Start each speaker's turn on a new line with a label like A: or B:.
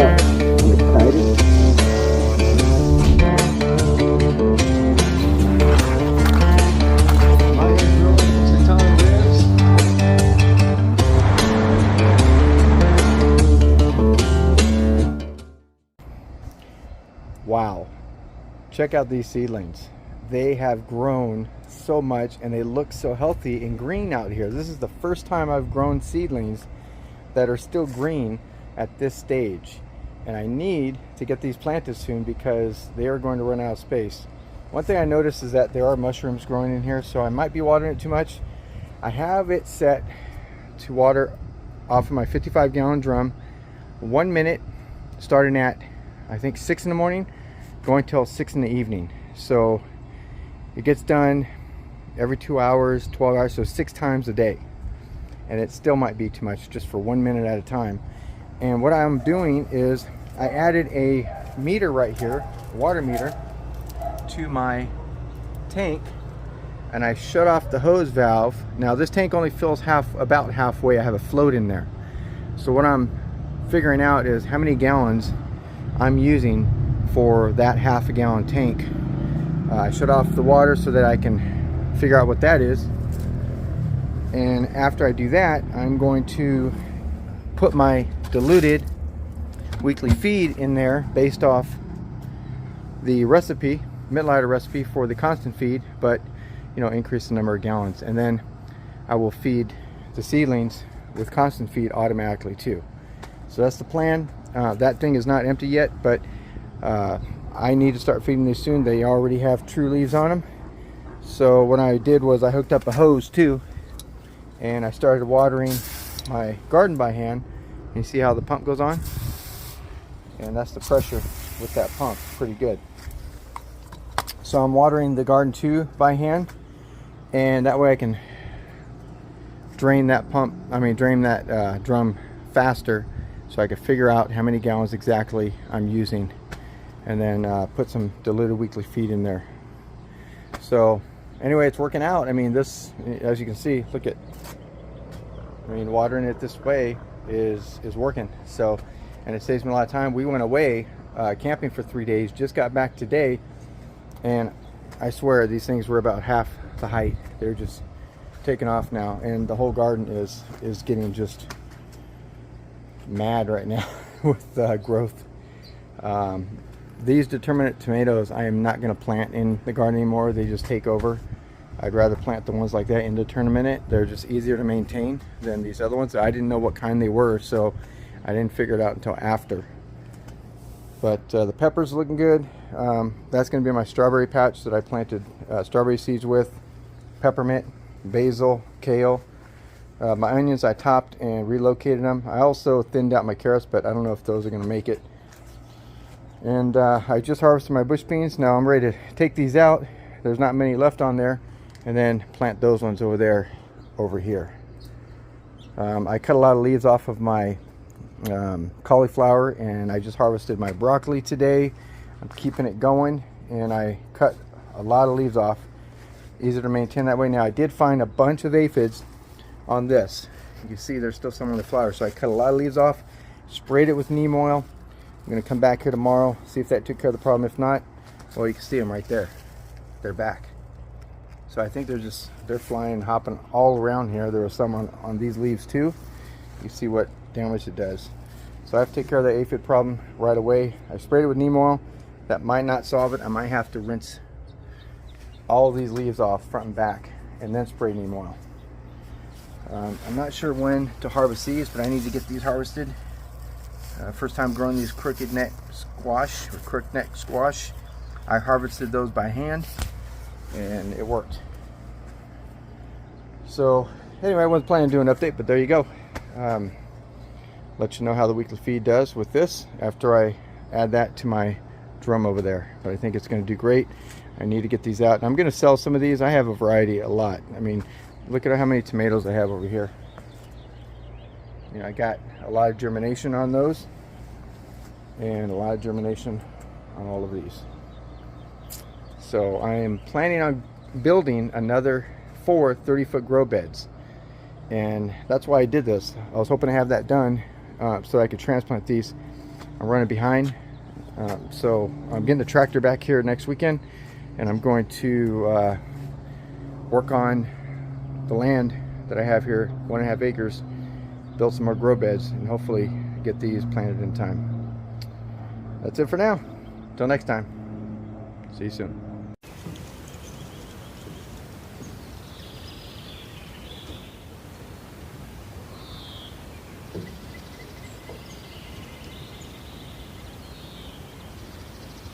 A: up. I'm excited.
B: Wow, check out these seedlings. They have grown so much and they look so healthy and green out here. This is the first time I've grown seedlings that are still green at this stage, and I need to get these planted soon because they are going to run out of space. One thing I noticed is that there are mushrooms growing in here, so I might be watering it too much. I have it set to water off of my 55-gallon drum, 1 minute, starting at I think 6 in the morning, going till 6 in the evening. So it gets done every 2 hours, 12 hours, so 6 times a day. And it still might be too much just for 1 minute at a time. And what I'm doing is I added a meter right here, a water meter, to my tank, and I shut off the hose valve. Now this tank only fills about halfway. I have a float in there. So what I'm figuring out is how many gallons I'm using for that half a gallon tank. I shut off the water so that I can figure out what that is, and after I do that, I'm going to put my diluted weekly feed in there based off the recipe, Mittleider recipe for the constant feed, but increase the number of gallons, and then I will feed the seedlings with constant feed automatically too. So that's the plan. That thing is not empty yet, but I need to start feeding these soon. They already have true leaves on them. So what I did was I hooked up a hose too, and I started watering my garden by hand. You see how the pump goes on? And that's the pressure with that pump, pretty good. So I'm watering the garden too by hand, and that way I can drain that drum faster, so I could figure out how many gallons exactly I'm using, and then put some diluted weekly feed in there. So anyway, it's working out. I mean, this, as you can see, look at, watering it this way is working. So, and it saves me a lot of time. We went away camping for 3 days, just got back today, and I swear these things were about half the height. They're just taking off now, and the whole garden is getting just mad right now with growth. These determinate tomatoes I am not going to plant in the garden anymore. They just take over. I'd rather plant the ones like that indeterminate. They're just easier to maintain than these other ones. I didn't know what kind they were, so I didn't figure it out until after. But the peppers are looking good. That's going to be my strawberry patch that I planted strawberry seeds with, peppermint, basil, kale. My onions I topped and relocated them. I also thinned out my carrots, but I don't know if those are going to make it. And I just harvested my bush beans. Now I'm ready to take these out. There's not many left on there, and then plant those ones over there, over here. I cut a lot of leaves off of my cauliflower, and I just harvested my broccoli today. I'm keeping it going, and I cut a lot of leaves off. Easier to maintain that way. Now I did find a bunch of aphids on this. You can see there's still some on the flower, so I cut a lot of leaves off, sprayed it with neem oil. I'm going to come back here tomorrow, see if that took care of the problem. If not, well, you can see them right there. They're back. So I think they're flying, hopping all around here. There were some on these leaves too. You see what damage it does. So I have to take care of the aphid problem right away. I sprayed it with neem oil. That might not solve it. I might have to rinse all of these leaves off front and back and then spray neem oil. I'm not sure when to harvest these, but I need to get these harvested. First time growing these crooked neck squash. I harvested those by hand, and it worked. So anyway, I wasn't planning to do an update, but there you go. Let you know how the weekly feed does with this after I add that to my drum over there. But I think it's going to do great. I need to get these out. And I'm going to sell some of these. I have a variety, a lot. I mean, look at how many tomatoes I have over here. I got a lot of germination on those, and a lot of germination on all of these. So I am planning on building another 4 30-foot grow beds, and that's why I did this. I was hoping to have that done so I could transplant these I'm running behind. So I'm getting the tractor back here next weekend, and I'm going to work on the land that I have here, 1.5 acres, build some more grow beds, and hopefully get these planted in time. That's it for now. Till next time. See you soon.